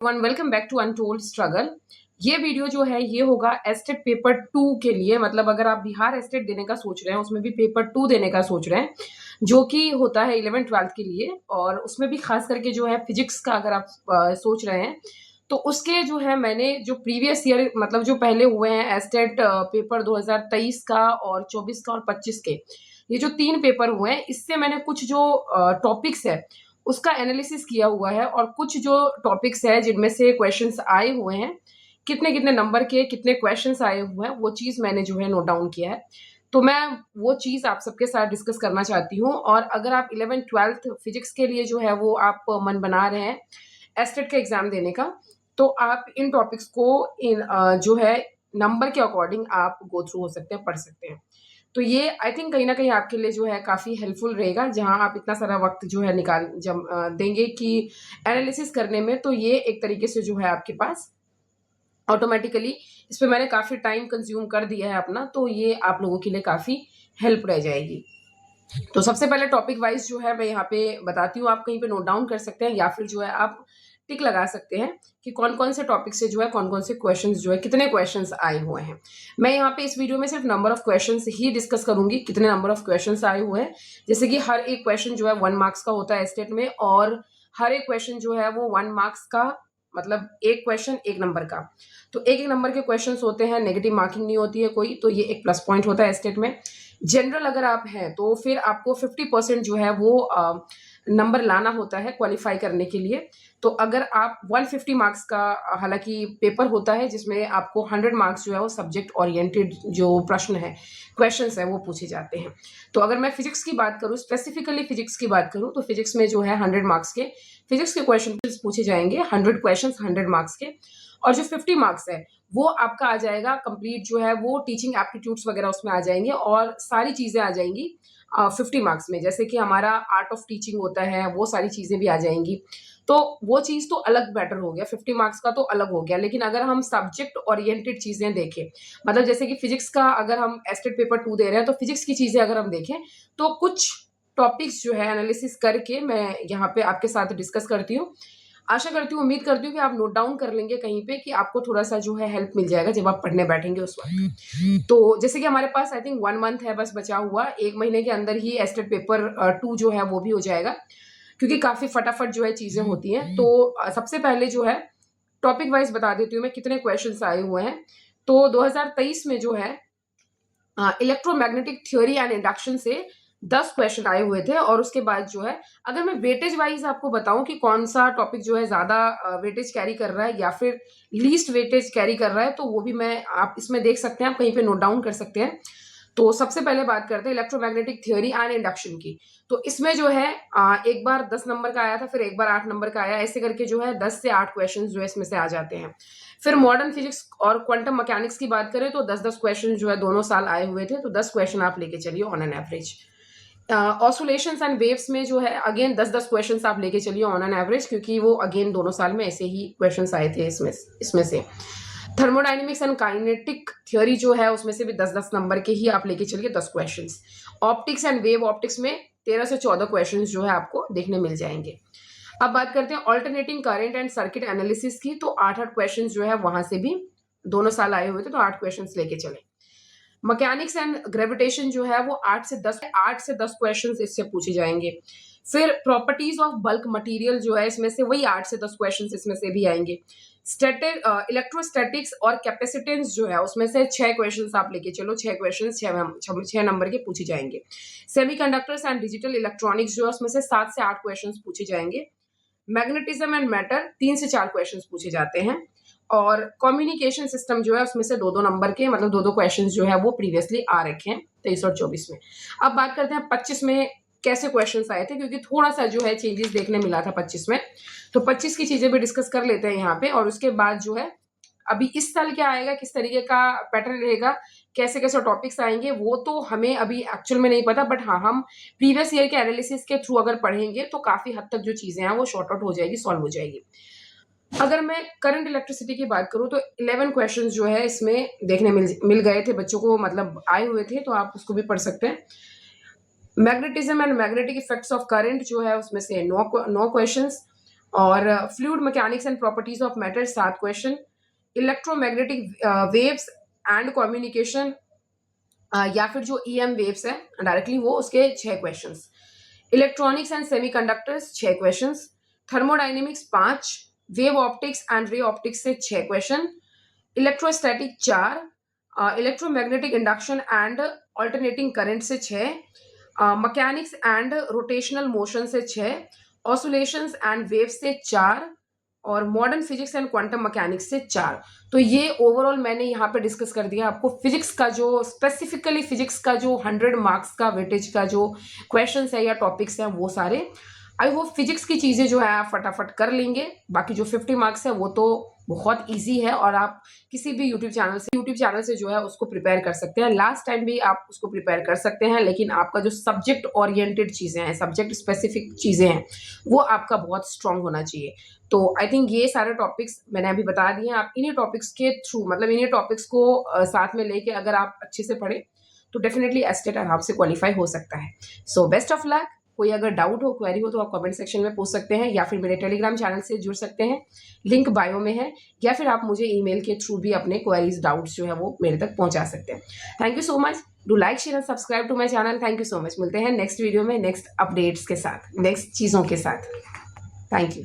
Welcome back to untold struggle. ये video जो है ये होगा एस्टेट पेपर 2 के लिए। मतलब अगर आप बिहार एस्टेट देने का सोच रहे हैं, उसमें भी पेपर 2 देने का सोच रहे हैं, जो कि होता है 11th-12th के लिए, और उसमें भी खास करके जो है फिजिक्स का अगर आप सोच रहे हैं, तो उसके जो है मैंने जो प्रीवियस ईयर मतलब जो पहले हुए हैं एस्टेट पेपर 2023 का और 24 का और 25 के, ये जो 3 पेपर हुए हैं, इससे मैंने कुछ जो टॉपिक्स है उसका एनालिसिस किया हुआ है, और कुछ जो टॉपिक्स है जिनमें से क्वेश्चंस आए हुए हैं, कितने कितने नंबर के कितने क्वेश्चंस आए हुए हैं, वो चीज मैंने जो है नोट डाउन किया है। तो मैं वो चीज आप सबके साथ डिस्कस करना चाहती हूँ। और अगर आप 11th-12th फिजिक्स के लिए जो है वो आप मन बना रहे हैं एस्टेट का एग्जाम देने का, तो आप इन टॉपिक्स को जो है नंबर के अकॉर्डिंग आप गो थ्रू हो सकते हैं, पढ़ सकते हैं। तो ये आई थिंक कहीं न कहीं आपके लिए जो है काफ़ी हेल्पफुल रहेगा, जहाँ आप इतना सारा वक़्त जो है देंगे कि एनालिसिस करने में, तो ये एक तरीके से जो है आपके पास ऑटोमैटिकली इस पे मैंने काफ़ी टाइम कंज़्यूम कर दिया है अपना, तो ये आप लोगों के लिए काफ़ी हेल्प रह जाएगी। तो सबसे पहले टॉपिक वाइज़ जो है मैं यहाँ पे बताती हूँ, आप कहीं पे नोट डाउन कर सकते हैं या फिर जो है आप टिक लगा सकते हैं कि कौन-कौन से टॉपिक से जो है कौन-कौन से क्वेश्चंस जो है कितने क्वेश्चंस आए हुए हैं। मैं यहाँ पे इस वीडियो में सिर्फ number of questions he discuss करूँगी, कितने नंबर ऑफ क्वेश्चंस आए हुए हैं। जैसे कि हर एक क्वेश्चन जो है 1 मार्क्स का होता है एस्टेट में, और हर एक क्वेश्चन जो है वो 1 मार्क्स का, मतलब एक क्वेश्चन 1 नंबर का। तो एक-एक नंबर के क्वेश्चंस होते हैं, नेगेटिव मार्किंग नहीं होती है कोई, तो ये एक प्लस पॉइंट होता है एस्टेट में। जनरल अगर आप हैं तो फिर आपको 50% जो है वो नंबर लाना होता है क्वालिफाई करने के लिए। तो अगर आप 150 मार्क्स का हालांकि पेपर होता है जिसमें आपको 100 मार्क्स जो है वो सब्जेक्ट ओरिएंटेड जो प्रश्न है, क्वेश्चंस है, वो पूछे जाते हैं। तो अगर मैं फिजिक्स की बात करूं, स्पेसिफिकली फिजिक्स की बात करूं, तो फिजिक्स में जो है 100 मार्क्स के फिजिक्स के क्वेश्चन पूछे जाएंगे, 100 क्वेश्चन 100 मार्क्स के। और जो 50 मार्क्स है वो आपका आ जाएगा कंप्लीट, जो है वो टीचिंग एप्टीट्यूड्स वगैरह उसमें आ जाएंगे, और सारी चीजें आ जाएंगी 50 मार्क्स में। जैसे कि हमारा आर्ट ऑफ टीचिंग होता है, वो सारी चीजें भी आ जाएंगी। तो वो चीज तो अलग मैटर हो गया, 50 मार्क्स का तो अलग हो गया। लेकिन अगर हम सब्जेक्ट ओरिएंटेड चीजें देखें, मतलब जैसे कि फिजिक्स का अगर हम एस्टेट पेपर 2 दे रहे हैं, तो फिजिक्स की चीजें अगर हम देखें, तो कुछ टॉपिक्स जो है एनालिसिस करके मैं यहाँ पे आपके साथ डिस्कस करती हूँ। आशा करती हूँ, उम्मीद करती हूँ कि आप नोट डाउन कर लेंगे कहीं पे, कि आपको थोड़ा-सा जो है हेल्प मिल जाएगा जब आप पढ़ने बैठेंगे उस वक़्त। तो जैसे कि हमारे पास आई थिंक 1 मंथ है बस बचा हुआ, 1 महीने के अंदर ही एस्टेट पेपर 2 जो है वो भी हो जाएगा, क्योंकि काफ़ी फटाफट जो है चीज़ें होती हैं। तो सबसे पहले जो है टॉपिक वाइज़ बता देती हूँ मैं कितने क्वेश्चन्स आए हुए हैं। तो 2023 में जो है इलेक्ट्रोमैग्नेटिक थ्योरी एंड इंडक्शन से 10 क्वेश्चन आए हुए थे। और उसके बाद जो है, अगर मैं वेटेज वाइज आपको बताऊं कि कौन सा टॉपिक जो है ज्यादा वेटेज कैरी कर रहा है या फिर लीस्ट वेटेज कैरी कर रहा है, तो वो भी मैं आप इसमें देख सकते हैं, आप कहीं पे नोट डाउन कर सकते हैं। तो सबसे पहले बात करते हैं इलेक्ट्रोमैग्नेटिक थ्योरी एंड इंडक्शन की। तो इसमें जो है एक बार 10 नंबर का आया था, फिर एक बार 8 नंबर का आया, ऐसे करके जो है 10 से 8 क्वेश्चन जो है इसमें से आ जाते हैं। फिर मॉडर्न फिजिक्स और क्वांटम मैकेनिक्स की बात करें तो 10-10 क्वेश्चन जो है दोनों साल आए हुए थे, तो 10 क्वेश्चन आप लेके चलिए on an average. Oscillations and waves में जो है अगेन 10-10 क्वेश्चंस आप लेके चलिए ऑन एन एवरेज, क्योंकि वो अगेन दोनों साल में ऐसे ही क्वेश्चंस आए थे इसमें से। थर्मोडाइनमिक्स एंड काइनेटिक थ्योरी जो है उसमें से भी 10-10 नंबर के ही आप लेके चलिए 10 questions. Optics and wave optics में 13 से 14 क्वेश्चंस जो है आपको देखने मिल जाएंगे। अब बात करते हैं alternating current and circuit analysis की, तो 8-8 क्वेश्चन जो है वहां से भी दोनों साल आए हुए थे, तो 8 क्वेश्चन लेके चले। मैकेनिक्स एंड ग्रेविटेशन जो है वो 8 से 10 क्वेश्चन इससे पूछे जाएंगे। फिर प्रॉपर्टीज ऑफ बल्क मटेरियल जो है इसमें से वही 8 से 10 क्वेश्चन इसमें से भी आएंगे। स्टैटिक इलेक्ट्रोस्टैटिक्स और कैपेसिटेंस जो है उसमें से 6 क्वेश्चंस आप लेके चलो, 6 क्वेश्चन 6 नंबर के पूछे जाएंगे। सेमीकंडक्टर्स एंड डिजिटल इलेक्ट्रॉनिक्स जो है उसमें से 7 से 8 क्वेश्चंस पूछे जाएंगे। मैग्नेटिज्म एंड मैटर 3 से 4 क्वेश्चंस पूछे जाते हैं। और कम्युनिकेशन सिस्टम जो है उसमें से 2-2 नंबर के, मतलब 2-2 क्वेश्चंस जो है वो प्रीवियसली आ रखे हैं 23 और 24 में। अब बात करते हैं 25 में कैसे क्वेश्चंस आए थे, क्योंकि थोड़ा सा जो है चेंजेस देखने मिला था 25 में, तो 25 की चीजें भी डिस्कस कर लेते हैं यहाँ पे। और उसके बाद जो है अभी इस साल क्या आएगा, किस तरीके का पैटर्न रहेगा, कैसे कैसे टॉपिक्स आएंगे, वो तो हमें अभी एक्चुअल में नहीं पता। बट हाँ, हम प्रीवियस ईयर के एनालिसिस के थ्रू अगर पढ़ेंगे तो काफी हद तक जो चीजें हैं वो शॉर्ट आउट हो जाएगी, सॉल्व हो जाएगी। अगर मैं करंट इलेक्ट्रिसिटी की बात करूं तो 11 क्वेश्चंस जो है इसमें देखने मिल गए थे बच्चों को, मतलब आए हुए थे, तो आप उसको भी पढ़ सकते हैं। Magnetism and magnetic effects of current जो है उसमें से 9 क्वेश्चंस। और fluid mechanics and properties of matter 7 question, electromagnetic waves and communication या फिर जो ईएम वेव्स है डायरेक्टली वो उसके 6 questions, electronics and semiconductors 6 questions, thermodynamics 5, wave optics and ray optics से 6 question, electrostatic 4, electromagnetic induction and alternating current से 6, mechanics and rotational motion से 6, oscillations and waves से 4 और modern physics and quantum mechanics से 4। तो ये ओवरऑल मैंने यहाँ पे डिस्कस कर दिया आपको फिजिक्स का, जो स्पेसिफिकली फिजिक्स का जो 100 मार्क्स का वेटेज का जो क्वेश्चंस है या टॉपिक्स हैं वो सारे। आई होप फिजिक्स की चीज़ें जो है आप फटाफट कर लेंगे। बाकी जो 50 मार्क्स है वो तो बहुत इजी है और आप किसी भी यूट्यूब चैनल से जो है उसको प्रिपेयर कर सकते हैं। लास्ट टाइम भी आप उसको प्रिपेयर कर सकते हैं, लेकिन आपका जो सब्जेक्ट ओरिएंटेड चीज़ें हैं, सब्जेक्ट स्पेसिफिक चीज़ें हैं, वो आपका बहुत स्ट्रांग होना चाहिए। तो आई थिंक ये सारे टॉपिक्स मैंने अभी बता दिए हैं। आप इन्हीं टॉपिक्स के थ्रू, मतलब इन्हीं टॉपिक्स को साथ में लेके अगर आप अच्छे से पढ़े तो डेफिनेटली एस्टेट आराम से क्वालिफाई हो सकता है। So best of luck. कोई अगर डाउट हो, क्वेरी हो तो आप कमेंट सेक्शन में पूछ सकते हैं या फिर मेरे टेलीग्राम चैनल से जुड़ सकते हैं, लिंक बायो में है, या फिर आप मुझे ईमेल के थ्रू भी अपने क्वेरीज डाउट्स जो है वो मेरे तक पहुंचा सकते हैं। Thank you so much. Do like share and subscribe to my channel. Thank you so much. मिलते हैं नेक्स्ट वीडियो में नेक्स्ट अपडेट्स के साथ, नेक्स्ट चीज़ों के साथ। Thank you.